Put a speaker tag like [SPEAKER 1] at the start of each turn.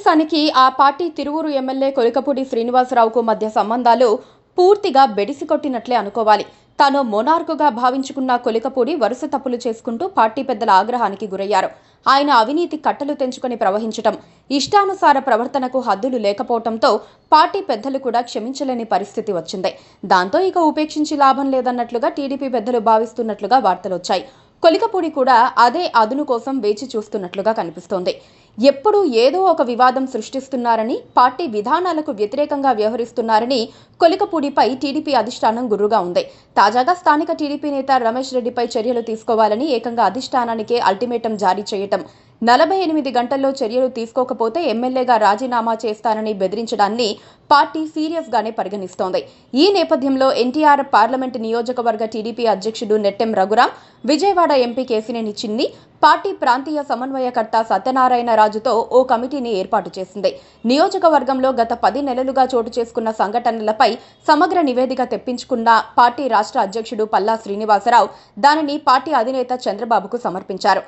[SPEAKER 1] తెలుగుదేశానికి ఆ party Tiruvuru MLA Kolikapudi శ్రీనివాసరావుకు మధ్య సంబంధాలు పూర్తిగా బెడిసికొట్టినట్లే అనుకోవాలి. తాను మొనార్కుగా భావించుకున్న కొలికపూడి వరుస తప్పులు చేసుకుంటూ పార్టీ పెద్దల ఆగ్రహానికి గురయ్యారు. ఆయన అవినీతి కట్టలు తెంచుకొని ప్రవహించటం, ఇష్టానుసార ప్రవర్తనకు హద్దులు లేకపోవడంతో పార్టీ పెద్దలు కూడా క్షమించలేని పరిస్థితి వచ్చింది. దాంతో ఇక ఉపేక్షించి లాభం లేదన్నట్లుగా టీడీపీ పెద్దలు భావిస్తున్నట్లుగా వార్తలొచ్చాయి. కొలికపూడి కూడా అదే అదును కోసం వేచి చూస్తున్నట్లుగా కనిపిస్తోంది. ఎప్పుడూ ఏదో ఒక వివాదం సృష్టిస్తున్నారని, పార్టీ విధానాలకు వ్యతిరేకంగా వ్యవహరిస్తున్నారని కొలికపూడిపై టీడీపీ అధిష్టానం గుర్రుగా ఉంది. తాజాగా స్థానిక టీడీపీ నేత రమేష్ రెడ్డిపై చర్యలు తీసుకోవాలని ఏకంగా అధిష్టానానికే అల్టిమేటం జారీ చేయటం, 48 గంటల్లో చర్యలు తీసుకోకపోతే ఎమ్మెల్యేగా రాజీనామా చేస్తానని బెదిరించడాన్ని పార్టీ సీరియస్ గానే పరిగణిస్తోంది. ఈ నేపథ్యంలో ఎన్టీఆర్ పార్లమెంటు నియోజకవర్గ టీడీపీ అధ్యక్షుడు నెట్టెం రఘురాం, విజయవాడ ఎంపీ కేశినేని చిన్ని, పార్టీ ప్రాంతీయ సమన్వయకర్త సత్యనారాయణ రాజుతో ఓ కమిటీని ఏర్పాటు చేసింది. నియోజకవర్గంలో గత 10 నెలలుగా చోటు చేసుకున్న సంఘటనలపై సమగ్ర నివేదిక తెప్పించుకున్న పార్టీ రాష్ట్ర అధ్యక్షుడు పల్లా శ్రీనివాసరావు దానిని పార్టీ అధినేత చంద్రబాబుకు సమర్పించారు.